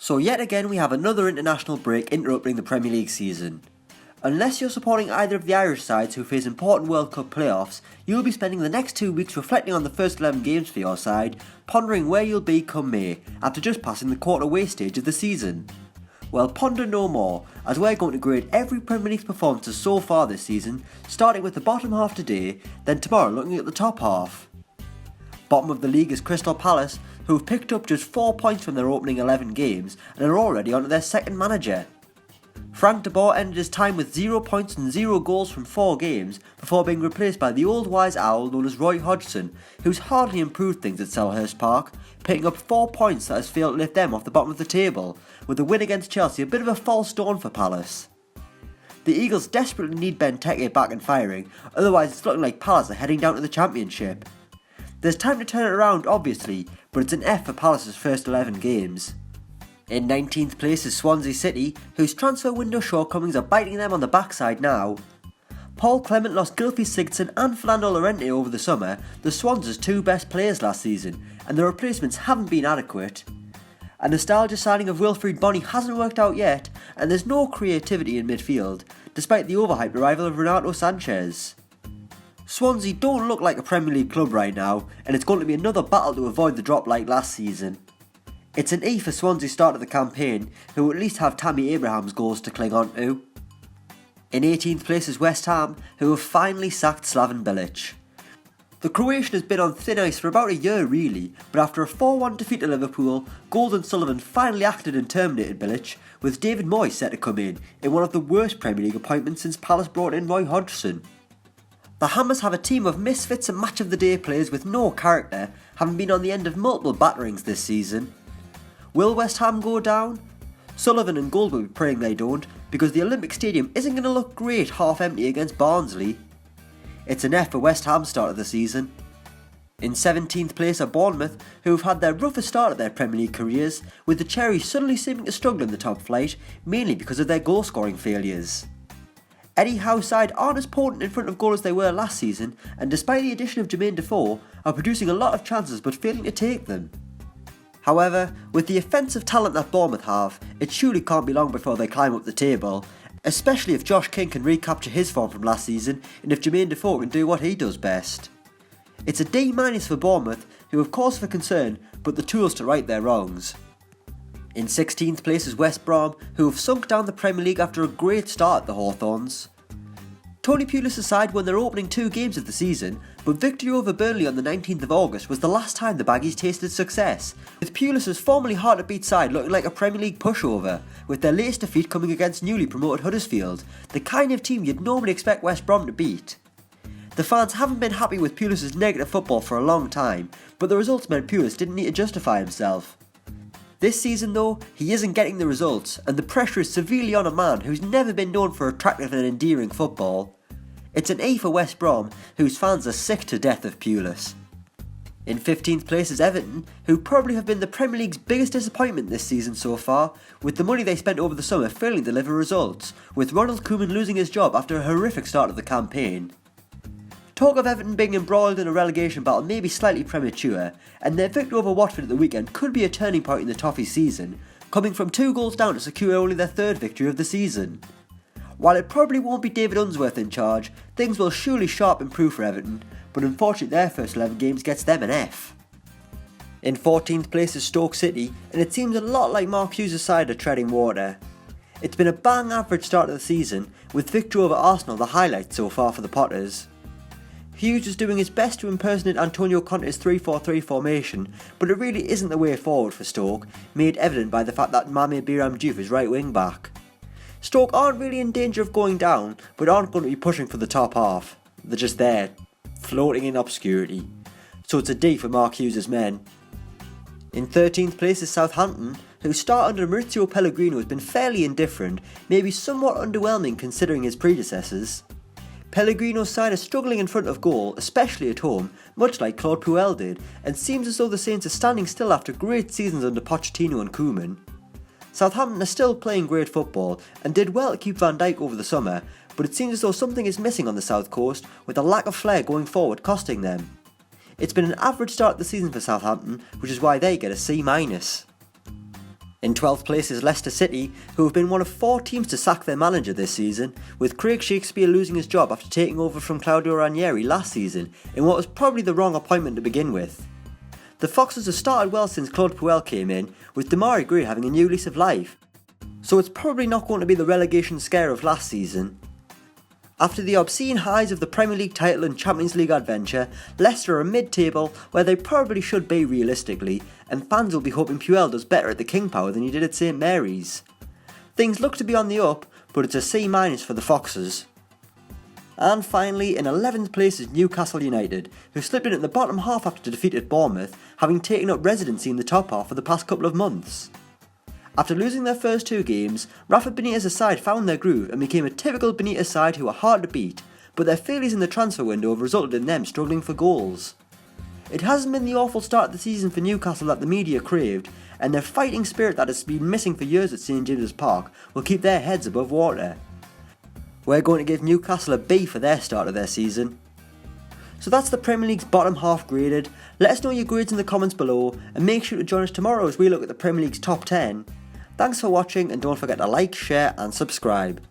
So yet again we have another international break interrupting the Premier League season. Unless you're supporting either of the Irish sides who face important World Cup playoffs, you'll be spending the next 2 weeks reflecting on the first 11 games for your side, pondering where you'll be come May, after just passing the quarter-way stage of the season. Well, ponder no more, as we're going to grade every Premier League performances so far this season, starting with the bottom half today, then tomorrow looking at the top half. Bottom of the league is Crystal Palace, who have picked up just 4 points from their opening 11 games and are already onto their second manager. Frank de Boer ended his time with 0 points and 0 goals from 4 games before being replaced by the old wise owl known as Roy Hodgson, who's hardly improved things at Selhurst Park, picking up 4 points that has failed to lift them off the bottom of the table, with the win against Chelsea a bit of a false dawn for Palace. The Eagles desperately need Benteke back and firing, otherwise it's looking like Palace are heading down to the Championship. There's time to turn it around obviously, but it's an F for Palace's first 11 games. In 19th place is Swansea City, whose transfer window shortcomings are biting them on the backside now. Paul Clement lost Gylfi Sigurdsson and Fernando Llorente over the summer, the Swans' 2 best players last season, and the replacements haven't been adequate. A nostalgia signing of Wilfried Bony hasn't worked out yet, and there's no creativity in midfield, despite the overhyped arrival of Renato Sanchez. Swansea don't look like a Premier League club right now, and it's going to be another battle to avoid the drop like last season. It's an E for Swansea's start of the campaign, who at least have Tammy Abraham's goals to cling on to. In 18th place is West Ham, who have finally sacked Slaven Bilic. The Croatian has been on thin ice for about a year really, but after a 4-1 defeat to Liverpool, Gold and Sullivan finally acted and terminated Bilic, with David Moyes set to come in one of the worst Premier League appointments since Palace brought in Roy Hodgson. The Hammers have a team of misfits and match of the day players with no character, having been on the end of multiple batterings this season. Will West Ham go down? Sullivan and Gold will be praying they don't, because the Olympic Stadium isn't going to look great half empty against Barnsley. It's an F for West Ham's start of the season. In 17th place are Bournemouth, who have had their roughest start of their Premier League careers, with the Cherries suddenly seeming to struggle in the top flight, mainly because of their goal scoring failures. Eddie Howe's side aren't as potent in front of goal as they were last season, and despite the addition of Jermaine Defoe, are producing a lot of chances but failing to take them. However, with the offensive talent that Bournemouth have, it surely can't be long before they climb up the table, especially if Josh King can recapture his form from last season and if Jermaine Defoe can do what he does best. It's a D- for Bournemouth, who have cause for concern but the tools to right their wrongs. In 16th place is West Brom, who have sunk down the Premier League after a great start at the Hawthorns. Tony Pulis' side won their opening 2 games of the season, but victory over Burnley on the 19th of August was the last time the Baggies tasted success, with Pulis' formerly hard-to-beat side looking like a Premier League pushover, with their latest defeat coming against newly promoted Huddersfield, the kind of team you'd normally expect West Brom to beat. The fans haven't been happy with Pulis' negative football for a long time, but the results meant Pulis didn't need to justify himself. This season though, he isn't getting the results, and the pressure is severely on a man who's never been known for attractive and endearing football. It's an A for West Brom, whose fans are sick to death of Pulis. In 15th place is Everton, who probably have been the Premier League's biggest disappointment this season so far, with the money they spent over the summer failing to deliver results, with Ronald Koeman losing his job after a horrific start of the campaign. Talk of Everton being embroiled in a relegation battle may be slightly premature, and their victory over Watford at the weekend could be a turning point in the Toffee season, coming from 2 goals down to secure only their 3rd victory of the season. While it probably won't be David Unsworth in charge, things will surely sharp improve for Everton, but unfortunately their first 11 games gets them an F. In 14th place is Stoke City, and it seems a lot like Mark Hughes' side are treading water. It's been a bang average start of the season, with victory over Arsenal the highlight so far for the Potters. Hughes is doing his best to impersonate Antonio Conte's 3-4-3 formation, but it really isn't the way forward for Stoke, made evident by the fact that Mame Biram Diouf is right wing back. Stoke aren't really in danger of going down, but aren't going to be pushing for the top half. They're just there, floating in obscurity. So it's a D for Mark Hughes' men. In 13th place is Southampton, whose start under Maurizio Pellegrino has been fairly indifferent, maybe somewhat underwhelming considering his predecessors. Pellegrino's side is struggling in front of goal, especially at home, much like Claude Puel did, and seems as though the Saints are standing still after great seasons under Pochettino and Koeman. Southampton are still playing great football and did well to keep Van Dijk over the summer, but it seems as though something is missing on the south coast, with a lack of flair going forward costing them. It's been an average start to the season for Southampton, which is why they get a C-. In 12th place is Leicester City, who have been one of 4 teams to sack their manager this season, with Craig Shakespeare losing his job after taking over from Claudio Ranieri last season in what was probably the wrong appointment to begin with. The Foxes have started well since Claude Puel came in, with Demarai Gray having a new lease of life, so it's probably not going to be the relegation scare of last season. After the obscene highs of the Premier League title and Champions League adventure, Leicester are mid-table where they probably should be realistically, and fans will be hoping Puel does better at the King Power than he did at St Mary's. Things look to be on the up, but it's a C- for the Foxes. And finally, in 11th place is Newcastle United, who slipped in at the bottom half after defeated Bournemouth, having taken up residency in the top half for the past couple of months. After losing their first 2 games, Rafa Benitez's side found their groove and became a typical Benitez side who are hard to beat, but their failures in the transfer window have resulted in them struggling for goals. It hasn't been the awful start of the season for Newcastle that the media craved, and their fighting spirit that has been missing for years at St James's Park will keep their heads above water. We're going to give Newcastle a B for their start of their season. So that's the Premier League's bottom half graded. Let us know your grades in the comments below, and make sure to join us tomorrow as we look at the Premier League's top 10. Thanks for watching, and don't forget to like, share and subscribe.